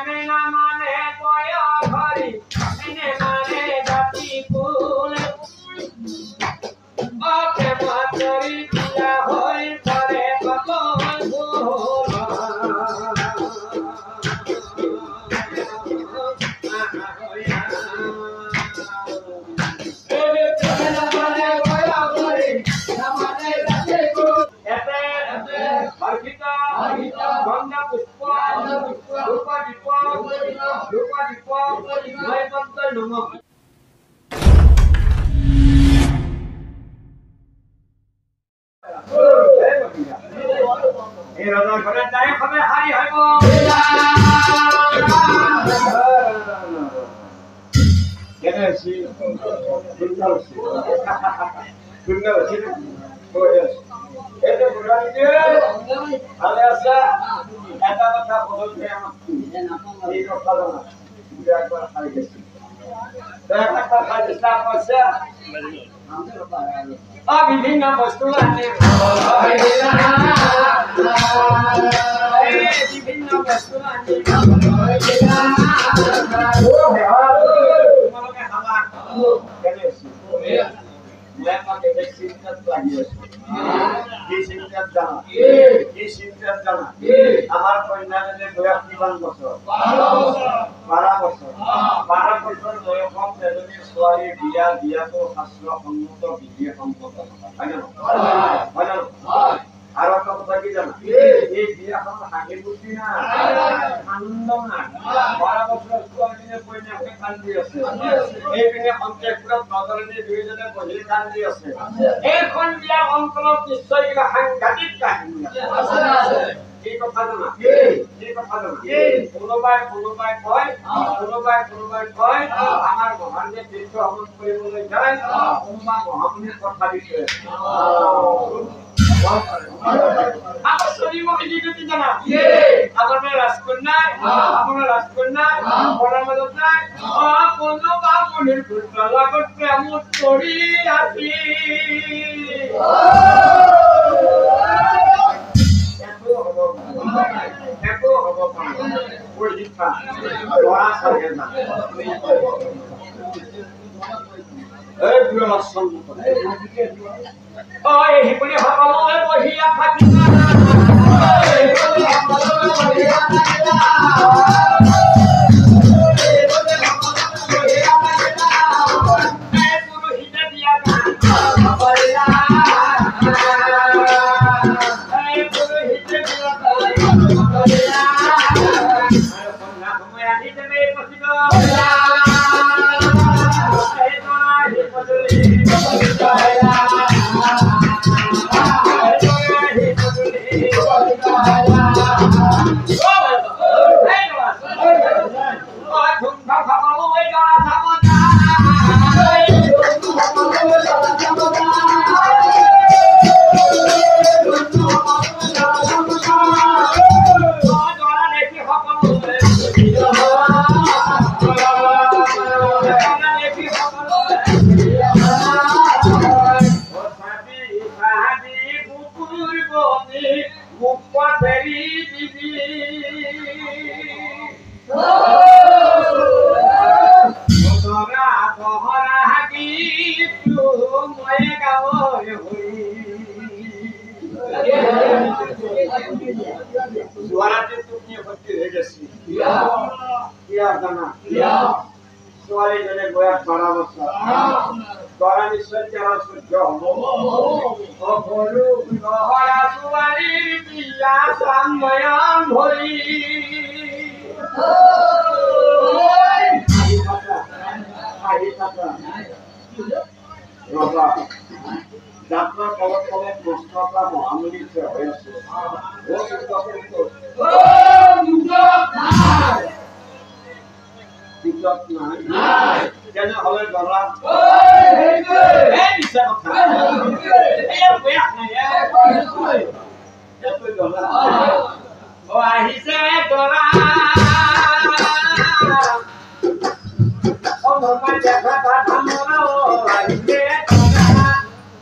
প্রেমে না মানে কয়া ঘরে এনে মানে জাতি কুল ও প্রেম করি দিয়া হই পরে কত ভুল বিভিন্ন বস্তু আনে বিভিন্ন বস্তু আনে তোমালোকে খাবা আমার কন্যাজনে বয়স কিমান বছর 12 বছর 12 বছর বয়সত এজনী ছোৱালী বিয়া দিয়াটো শাস্ত্ৰসন্মত বিধি সম্মত হয় না আর একটা কথা কি জানা এই বিয়াখন হাঁহি বুদ্ধি না আনন্দ না 12 বছর ছোৱালীজনী কন্যাকে কান্দি আছে এই পিনে অন্তঃপুৰত নজৰণী দুইজনে বহি কান্দি আছে এইখন বিয়া অন্তৰত নিশ্চয় কিবা সাংঘাতিক কাহিনী আছে এই কথা জানা কোনোবাই কয় আমাৰ মহানীয়ে তীৰ্থ ভ্ৰমণ কৰিবলৈ যায় কোনোবা মহামুনিৰ কথা দিছে আমার শরীর মধ্যে কি করতে জানা আপনার রাজকন্যা বড়ার মধ্যে নাই কোনো বামুনের পুত্র লাগতে আমুর তরি আছি এত হব ওই শিক্ষা বড়া সাথে না এই পুরো লক্ষণ ওই হিপনি সকলোৱে বহিয়া থাকিবা যাত্রা কলক কলক প্রশ্নটা মহামুনি হয়ে আছে কেন হলে গলা ও আহিছে গলা ও ভগবান দেখা ধামরা ও আহিছে গলা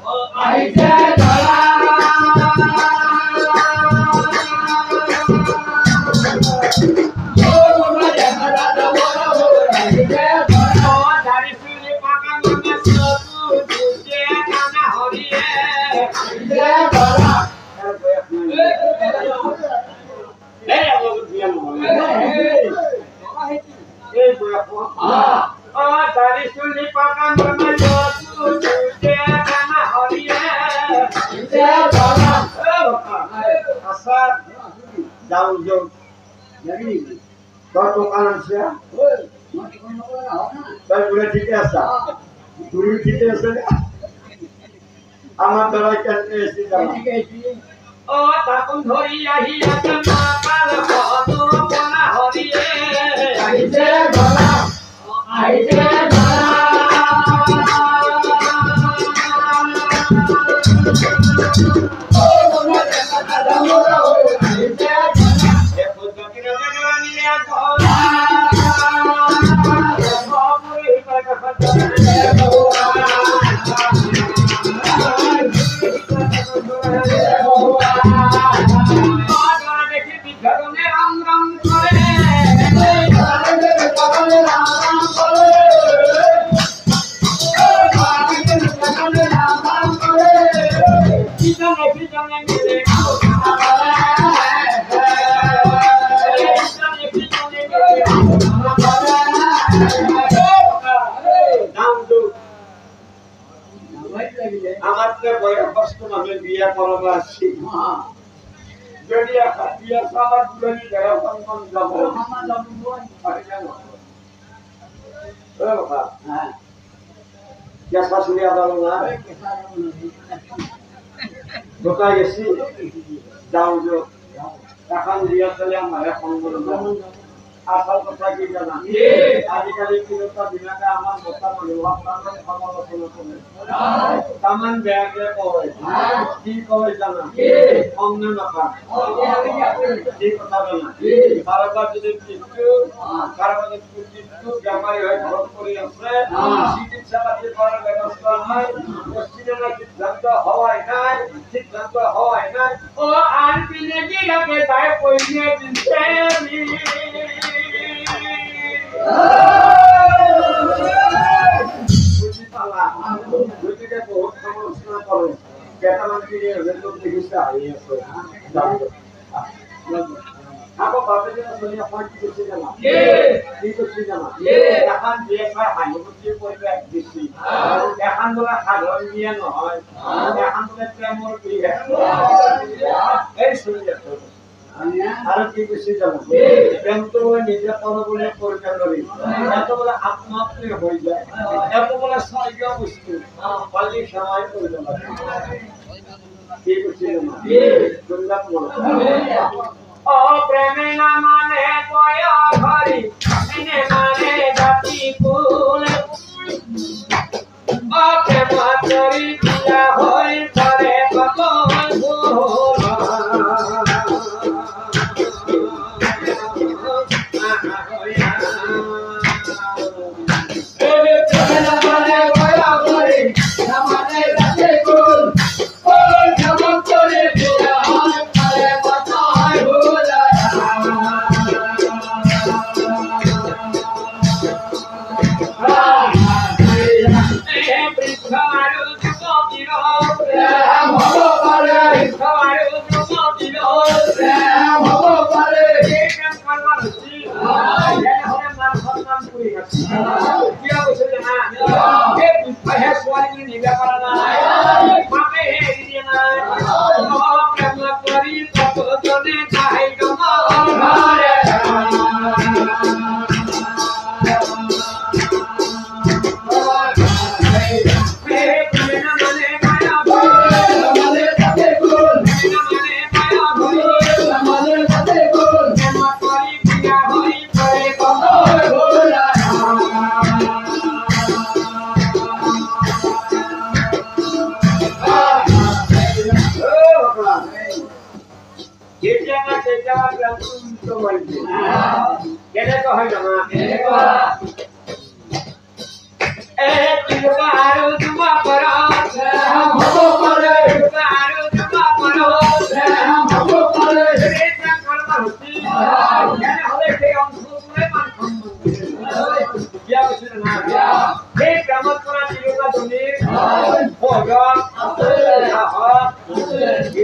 ও আহিছে গলা ও ভগবান বিয়া নহয় এই বয়স দাড়ি চুলি পাকা আচ্ছা যাও যাও তোর দোকান আছে তাই বলে ঠিকই আছে তুমি ঠিকই আছে আমার দ্বারা কেন এসে যাও ও তখন ধরি আহিয়া না কাল কত কোনা হরিয়ে আইছে গলা আইছে গলা ও মনে কথা দাও আইছে এ পদ্ধতি না জানি না গলা বাবুরে কথা কথা আমাদের বয়স্ক মানুষ বিয়া করাবার আসছি যদি বিয়া সবার পুরনি যারা কখন যাব গ্যাস পাশে আবার না ঢোকা গেছি যাও যাও এখন বিয়া চলে আমার এখন আসল কথা কি জানা আজিকালি কিলোটা দিনাকে আমার কথা বলে আপনাদের সমালোচনা করে তামান ব্যাগে কয় কি কয় জানা অন্য মাথা কি কথা জানা কারবার যদি কিছু কারবার কিছু ব্যাপারী হয় ঘর করে আছে চিকিৎসা পাতি করার ব্যবস্থা নাই পশ্চিমে সিদ্ধান্ত হওয়ায় নাই সিদ্ধান্ত হওয়ায় নাই ও আর পিনে গিয়ে তাই কইনে দিছে বহুত সমালোচনা করে কেটামানকে লোক দেখিছে হারিয়ে আছে আপো বাপে যেন সোনিয়া ফোন কি করছে জানা কি করছে জানা এখন বিয়ে খায় হানি করছে করবে বেশি এখন বলা সাধারণ বিয়ে নহয় এখন বলে প্রেমর বিয়ে এই শুনিয়া আর কি কিছু জানো প্রেম তো নিজে পরবলে পরিচয় করি এত বলে আত্মাত্মে হয়ে যায় এত বলে স্বর্গ বস্তু পাল্লি সময় করে দেওয়া কি কিছু জানো শুনলাম ও প্রেমে না মানে কয়া ঘরি প্রেমে মানে জাতি কুল ও প্রেম করি দিয়া হই পরে কত ভুল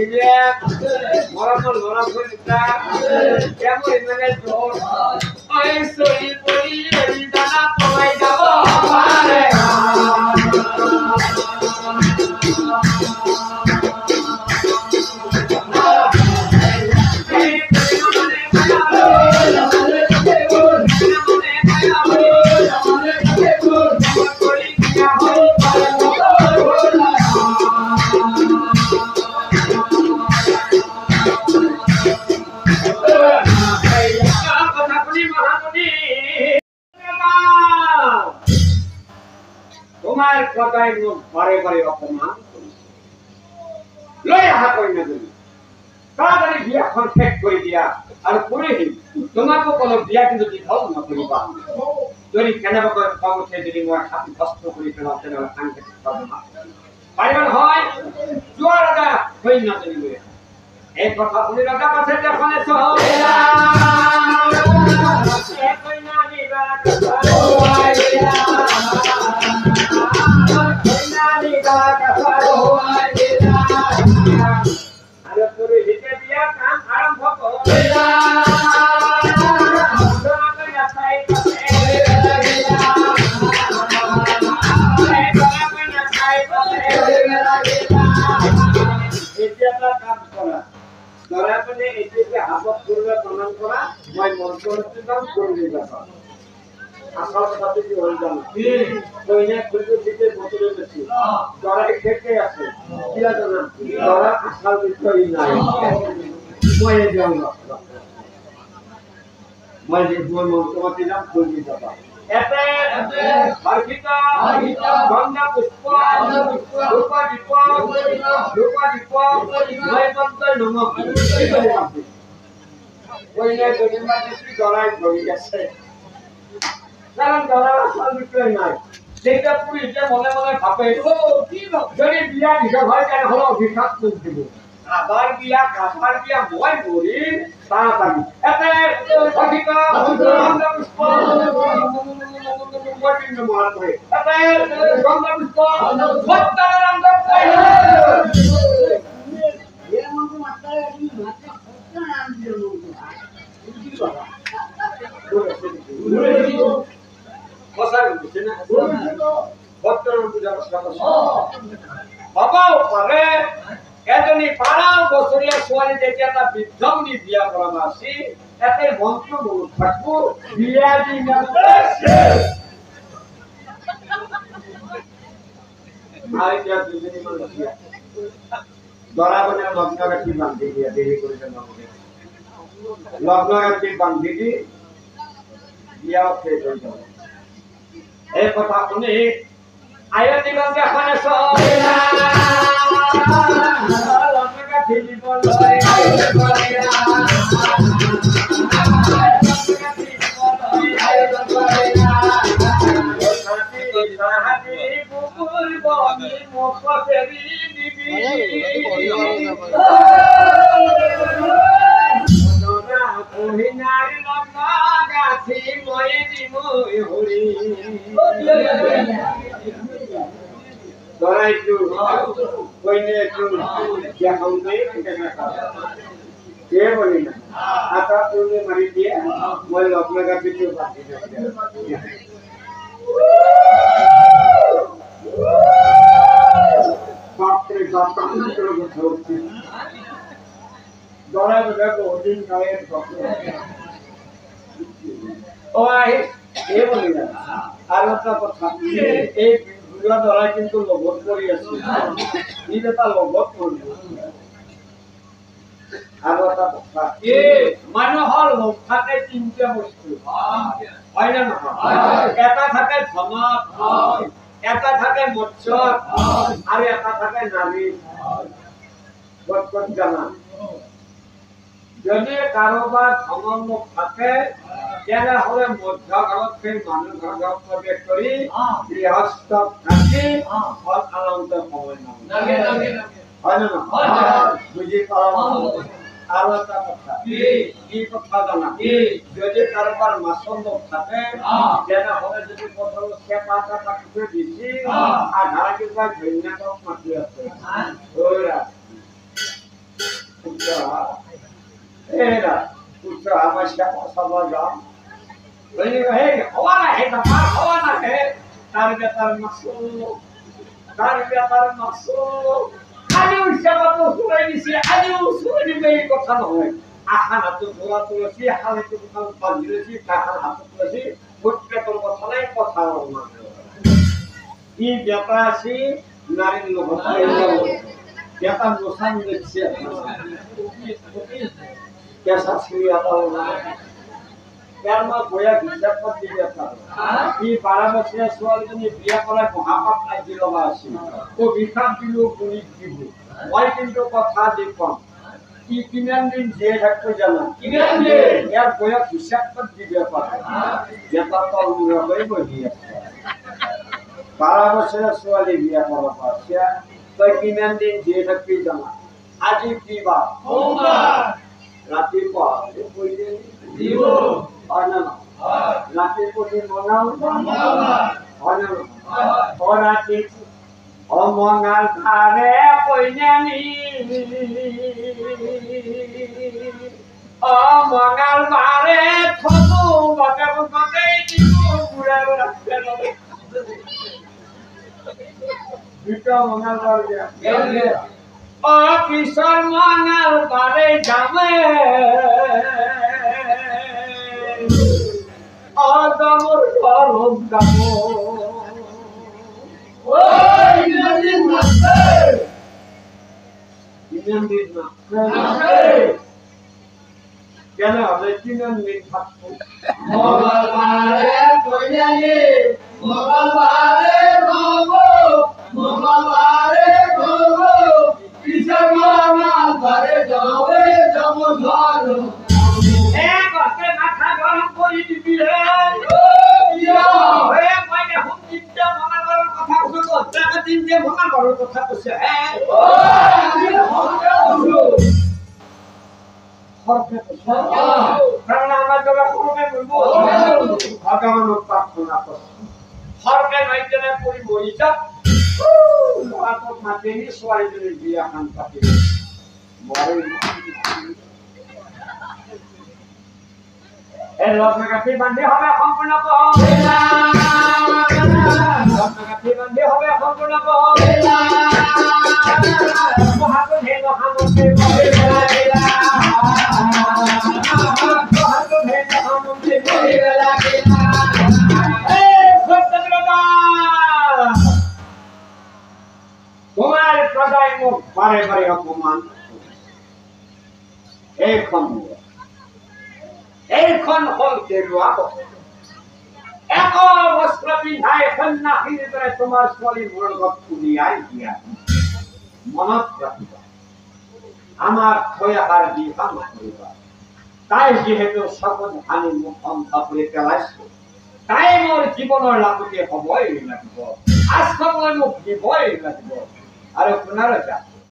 Yeah. মরমর লড়া ফুলটা কেমন মানে জোর ওই সই বলি এই দানা পড়াই যাব আরে তোমার কথায় মুখ বারে বারে অপমান লই আহা কই না তুমি তাড়াতাড়ি বিয়া কনফেক্ট করে দিয়া আর করে তোমাকে কোনো বিয়া কিন্তু দিতাও না করিবা যদি কেন পাবছে যদি মোর হাতে কষ্ট করে ফেলাতে না কানকে পাবো না পাইবার হয় জোয়ার রাজা কই না তুমি এই কথা শুনে রাজা কাছে যখন সহলা কই না নিবা আরে তোরে হিতে দিয়া কাম আরম্ভ করিলা হাবত করবে প্রণাম করা মই মন্ত্র করবে ব্যাপার আসল কথা কি হল জানো কইনা খুলতে দিতে বোতলে বেশি যারা খেতে আছে কি জানা যারা আসল বিষয় নাই মই যাও না মই যে দুই মন্ত্র দিলাম করবি ব্যাপার এতে হরকিত গন্ধা পুষ্প রূপা দীপ মই মন্ত্র নমক কইনা যদি মাটি জড়াই ধরে গেছে কারণ যারা আসল বিষয় নাই সেটা পুলিশ যে মনে মনে ভাবে ও কি যদি বিয়া দিতে হয় কেন হলো অভিশাপ দিব আবার বিয়া কাপার বিয়া মই মরি তাড়াতাড়ি এতে অধিক গন্ধা পুষ্প গোবিন্দ মহাত্মে এতে গন্ধা পুষ্প ভক্তার নাম জপতে এর মধ্যে মাত্রায় আপনি মাত্রা ভক্তার নাম দিও কি বাবা মশার বুঝে না ভক্তর পূজা বাবা পারে এজনী 12 বছরিয়া সোয়ালি যেতিয়া তা বিধমনি বিয়া করা মাসি এতে মন্ত্র বল থাকবো বিয়া দি না আই যা দুজনী মান বিয়া দরাবনে লগ্নগাটি বাঁধি দিয়া দেরি করে না লগ্নগাটি বাঁধি দি বিয়া হয়ে যাবে এই কথা শুনি আয়তি গঙ্গা খানে সহিলা লঙ্কা ঠিলি বলরে কিন্তু লগত কৰি আছে ই এটা লগত কৰিব আৰু এটা কথা মানুহৰ লোভ থাকে তিনিটা বস্তু হয় না নহয় এটা থাকে ধনত এটা থাকে মৎস্য আৰু এটা থাকে নাৰী কত জানা যদি কাৰোবাৰ ধনৰ লোভ থাকে তেনেহলে মধ্যকালত সেই মানুহ ঘৰক প্ৰৱেশ কৰি গৃহস্থ থাকি ফল আনন্দ সময় নাগে হয় না নহয় বুজি পালা আৰু এটা কথা কি কথা জানা যদি কাৰোবাৰ মাছৰ লোভ থাকে তেনেহলে যদি পথৰ চেপা এটা কাটি থৈ দিছি আধা কিবা ধন্যবাদ মাতি আছে এরা পুত্র আমার সাথে সবার গাম বলি হে হওয়া না হে না হওয়া না হে তার বেতার মাসুম খালি উৎসব তো শুনে দিছি আজও শুনে দিবে এই কথা নয় আখান হাত ধরা তুলেছি হাতে তো কোথাও বাঁধিয়েছি টাকার হাতে তুলেছি ভোটটা তোর কথা নাই কথা না কি ব্যাপার আছে নারীর লোক ব্যাপার নোসান দেখছে कैसा छुई आता होगा यार मैं गोया हिसाब पर दिया था ये 12 बच्चे सवाल के बिया करा महापाप आज लगा আছে তো বিখাপ দিলো পুলিশ দিব ওই কিন্তু কথা দেখো কি কিমান দিন যে থাকতে জানা কিমান দিন यार গোয়া হিসাব पर দিবে পারে যেটা তো রবে বলি 12 বছর সওয়ালে বিয়া করা পাছে তো কিমান দিন যে থাকতে জানা আজ কি বা সোমবার রাতে পড়ে কইলে দিব হয় না রাতে পড়ে মনাও হয় না রাতে অমঙ্গল ধারে কইনানি অমঙ্গল বারে থতু বটে বটে দিব পুরা রাতে দুটো মঙ্গল বার গেল অফিসর মঙ্গল বারে যাবে আদমর গরম যাব ওই দিন নাচে দিন না কেন হবে দিন থাকবো মঙ্গলবারে কইয়ানি মঙ্গলবারে গো মঙ্গলবারে গো বারে যাবে জম ধর এ কতে মাথা গরম করে দিবি রে ও ইয়া হে কইলে হুম চিন্তা মঙ্গলবার কথা কইছো টাকা দিন যে মঙ্গলবার কথা কইছে এ ও আমি হতে বসু হতে বসু কারণ আমার জন্য কোনে বলবো ভগবান প্রার্থনা করছি হরকে নাইতে পড়ি বইছা তো মাতেনি সোয়াই দিলে বিয়া খান পাতি বড় এ লগ্নকাঠি বান্ধি হবে সম্পূর্ণ কহলা লগ্নকাঠি বান্ধি হবে সম্পূর্ণ কহলা মহাত ধেন হামতে কহিলা গেলা মহাত ধেন হামতে কহিলা গেলা এ সত্যগ্রতা তোমার প্রদায় মুখ বারে বারে অপমান এইখন হল কেৰুৱা এক বস্ত্ৰ পিন্ধাই সন্ন্যাসীৰ দৰে তোমাৰ ছোৱালী মোৰ লগত উলিয়াই দিয়া মনত ৰাখিবা আমাৰ থৈ অহাৰ দিহা নকৰিবা তাই যিহেতু চকুত হানি মোক ধ্বংস কৰি পেলাইছো তাই মোৰ জীৱনৰ লাগতে হ'বই লাগিব আশ্ৰমলৈ মোক দিবই লাগিব আৰু শুনা ৰজা